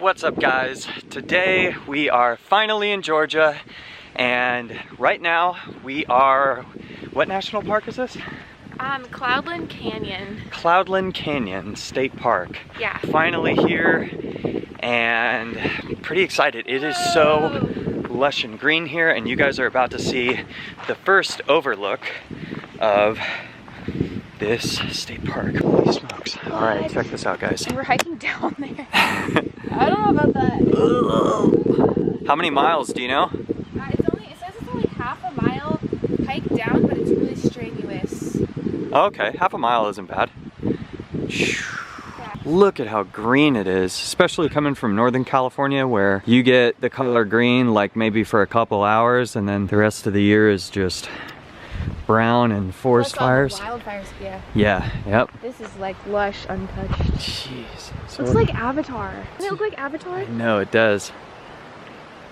What's up, guys? Today we are finally in Georgia, and right now we are, what national park is this? Cloudland Canyon. Cloudland Canyon State Park. Yeah. Finally here, and I'm pretty excited. It is so lush and green here, and you guys are about to see the first overlook of this state park. Holy smokes. All right, check this out, guys. We're hiking down there. I don't know about that. How many miles do you know? It says it's only half a mile hike down, but it's really strenuous. Okay, half a mile isn't bad. Look at how green it is, especially coming from Northern California, where you get the color green like maybe for a couple hours, and then the rest of the year is just brown and forest fires. Wildfires, yeah. Yeah, yep. This is like lush, untouched. Jeez. Looks like Avatar. Doesn't it look like Avatar? I know it does.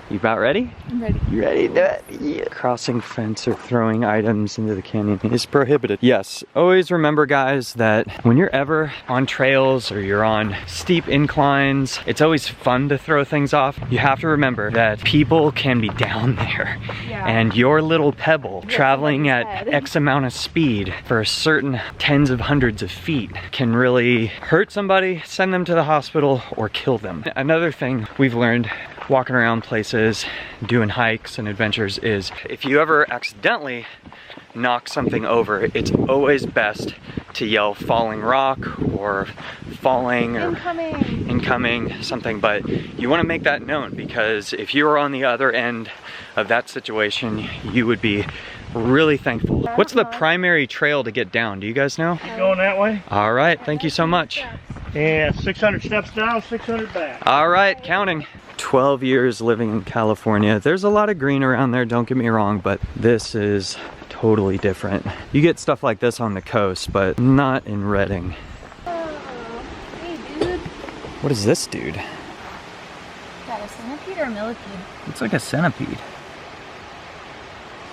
You about ready? I'm ready. You ready to do it? Yeah. Crossing fence or throwing items into the canyon is prohibited. Yes, always remember, guys, that when you're ever on trails or you're on steep inclines, it's always fun to throw things off. You have to remember that people can be down there. Yeah. And your little pebble traveling at X amount of speed for a certain tens of hundreds of feet can really hurt somebody, send them to the hospital, or kill them. Another thing we've learned walking around places, doing hikes and adventures is if you ever accidentally knock something over, it's always best to yell falling rock or falling or incoming something, but you want to make that known, because if you were on the other end of that situation, you would be really thankful. What's the primary trail to get down? Do you guys know? Keep going that way. All right, thank you so much. And 600 steps down, 600 back. All right, counting. 12 years living in California. There's a lot of green around there, don't get me wrong, but this is totally different. You get stuff like this on the coast, but not in Redding. Oh, hey dude. What is this, dude? Is that a centipede or a millipede? It's like a centipede.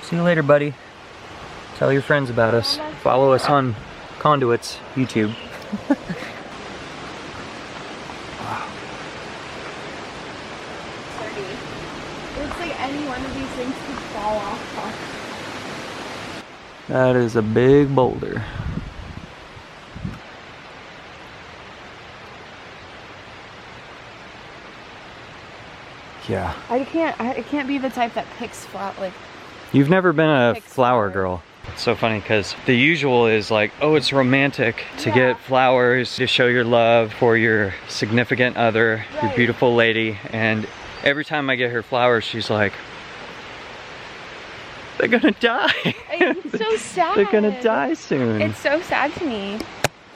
See you later, buddy. Tell your friends about us. Follow us on Conduits YouTube. Looks like any one of these things could fall off. That is a big boulder. Yeah. I can't be the type that picks like. You've never been a Picks flower flowers. girl. It's so funny because the usual is like, oh, it's romantic to get flowers to show your love for your significant other, your beautiful lady, and every time I get her flowers, she's like, they're gonna die. It's so sad. They're gonna die soon. It's so sad to me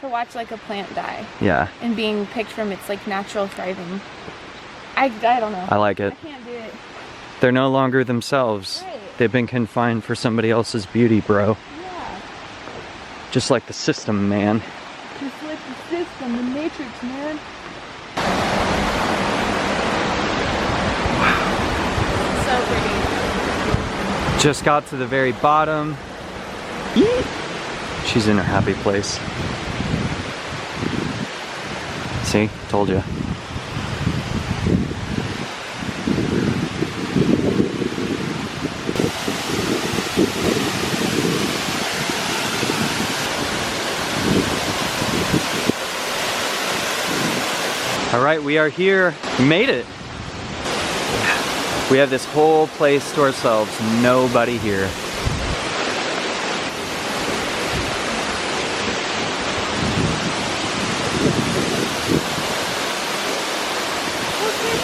to watch like a plant die Yeah, and being picked from its like natural thriving. I don't know. I like it. I can't do it. They're no longer themselves. Right. They've been confined for somebody else's beauty, bro. Yeah. Just like the system, man. Just like the system, the matrix, man. So pretty. Just got to the very bottom. Yee! She's in her happy place. See? Told you. All right, we are here. We made it. We have this whole place to ourselves. Nobody here.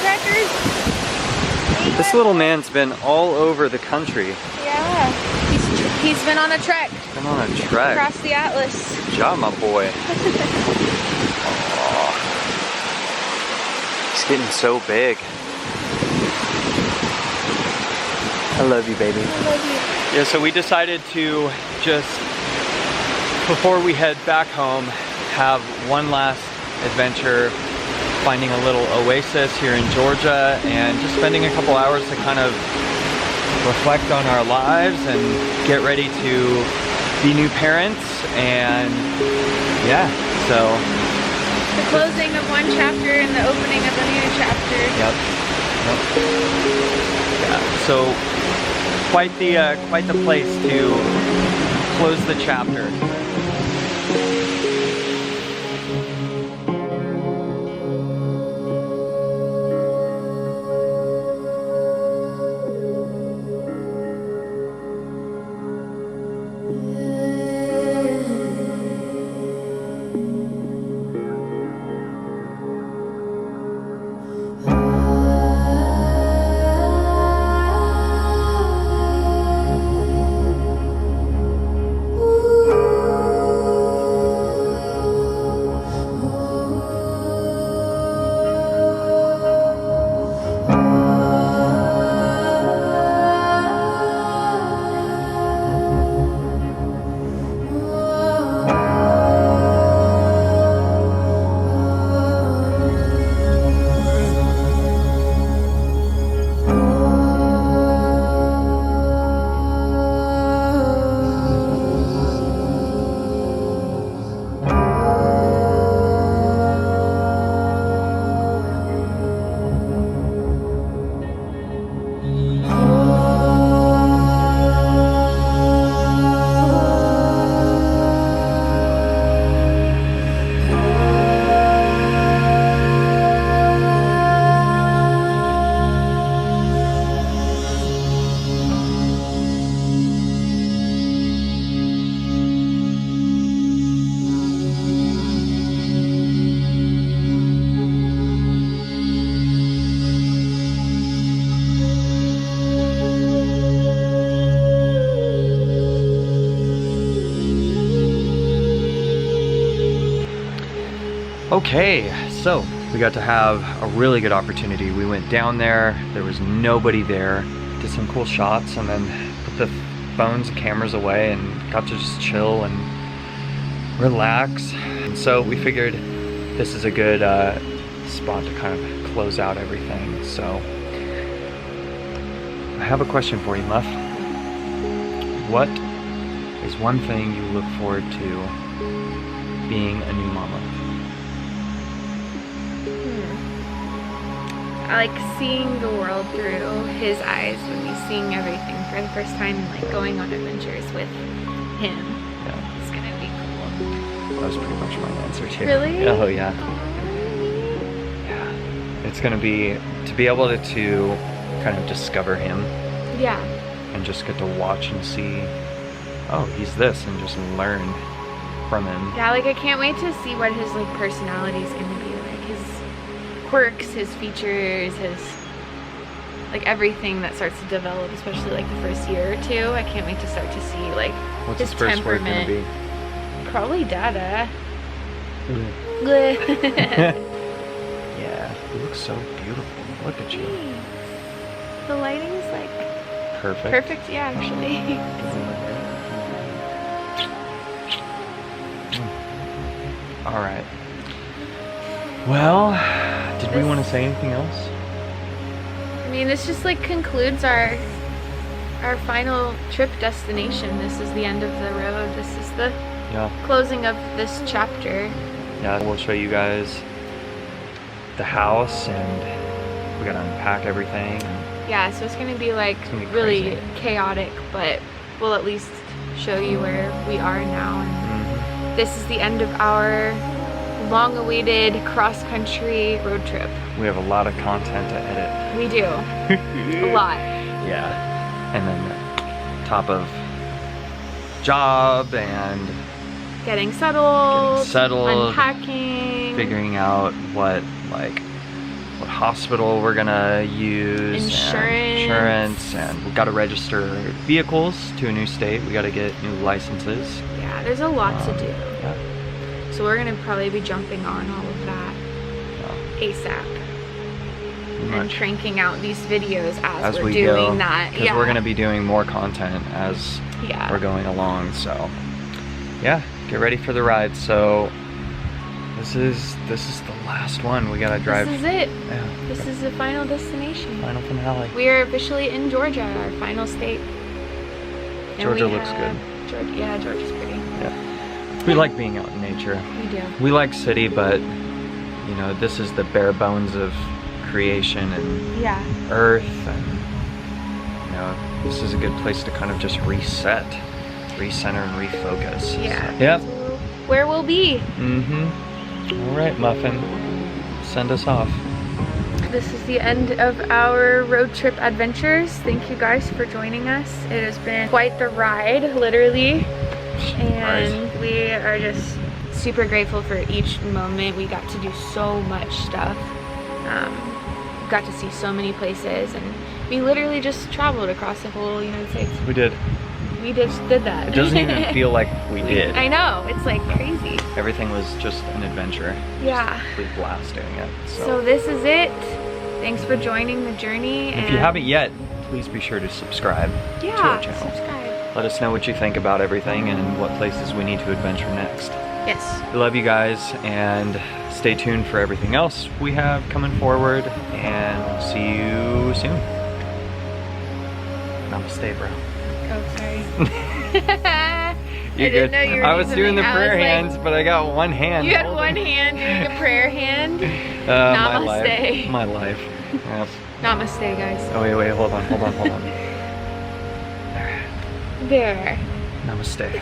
Crackers. This little man's been all over the country. Yeah. He's been on a trek Been on a trek. across the Atlas. Good job, my boy. Aw. He's getting so big. I love you, baby. I love you. Yeah, so we decided to just, before we head back home, have one last adventure, finding a little oasis here in Georgia and just spending a couple hours to kind of reflect on our lives and get ready to be new parents. And yeah, so The closing of one chapter and the opening of a new chapter. So quite the place to close the chapter. Okay, so we got to have a really good opportunity. We went down there was nobody there, did some cool shots, and then put the phones and cameras away and got to just chill and relax. And so we figured this is a good spot to kind of close out everything. So I have a question for you, Muff. What is one thing you look forward to being a new mama? I like seeing the world through his eyes when he's seeing everything for the first time and like going on adventures with him. Yeah. It's gonna be cool. That was pretty much my answer too. Really? Oh yeah. Yeah. It's gonna be to be able to kind of discover him. Yeah. And just get to watch and see, oh, he's this, and just learn from him. Yeah, like I can't wait to see what his like personality is gonna be like. His quirks, his features, his like everything that starts to develop, especially like the first year or two. I can't wait to start to see like What's his his first word temperament. gonna be? Probably Dada. Yeah, you look so beautiful. Look at you. The lighting's like Perfect. perfect, yeah, actually. All right. Well, did we want to say anything else? I mean, this just like concludes our final trip destination. This is the end of the road. This is the Yeah. closing of this chapter. Yeah, we'll show you guys the house, and we gotta unpack everything. Yeah, so it's gonna be like gonna be really crazy. chaotic, but we'll at least show you where we are now. And this is the end of our long-awaited cross-country road trip. We have a lot of content to edit. We do. A lot. Yeah. And then top of job and Getting settled, unpacking, figuring out what hospital we're gonna use, Insurance. and we've got to register vehicles to a new state. We got to get new licenses. Yeah, there's a lot to do. Yeah. So we're gonna probably be jumping on all of that ASAP and Much. cranking out these videos as we're we doing go, that. because Yeah. we're gonna be doing more content as Yeah. we're going along. So yeah, get ready for the ride. So this is the last one. We gotta drive. This is it. Yeah. This is the final destination. Final finale. We are officially in Georgia, our final state. And Georgia we looks have- yeah, Georgia's pretty. We like being out in nature. We do. We like city, but you know, this is the bare bones of creation and Yeah. earth, and know, this is a good place to kind of just reset, recenter, and refocus. Yeah. So, yep. Where we'll be. All right, Muffin, send us off. This is the end of our road trip adventures. Thank you guys for joining us. It has been quite the ride, literally. And we are just super grateful for each moment. We got to do so much stuff. Got to see so many places, and we literally just traveled across the whole United States. We did. We just did that. It doesn't even feel like we did. I know, it's like crazy. Everything was just an adventure. Yeah. Just a complete blast doing it. So this is it. Thanks for joining the journey. If you haven't yet, please be sure to subscribe to our channel. Subscribe. Let us know what you think about everything and what places we need to adventure next. Yes. We love you guys, and stay tuned for everything else we have coming forward, and we'll see you soon. Namaste, bro. Oh, sorry. You're didn't good. know you were I was doing the I was prayer like- hands, but I got one hand. You had holding- one hand doing a prayer hand. My life. Namaste. My life. Yes. Namaste, guys. Oh, wait, hold on. There. Namaste.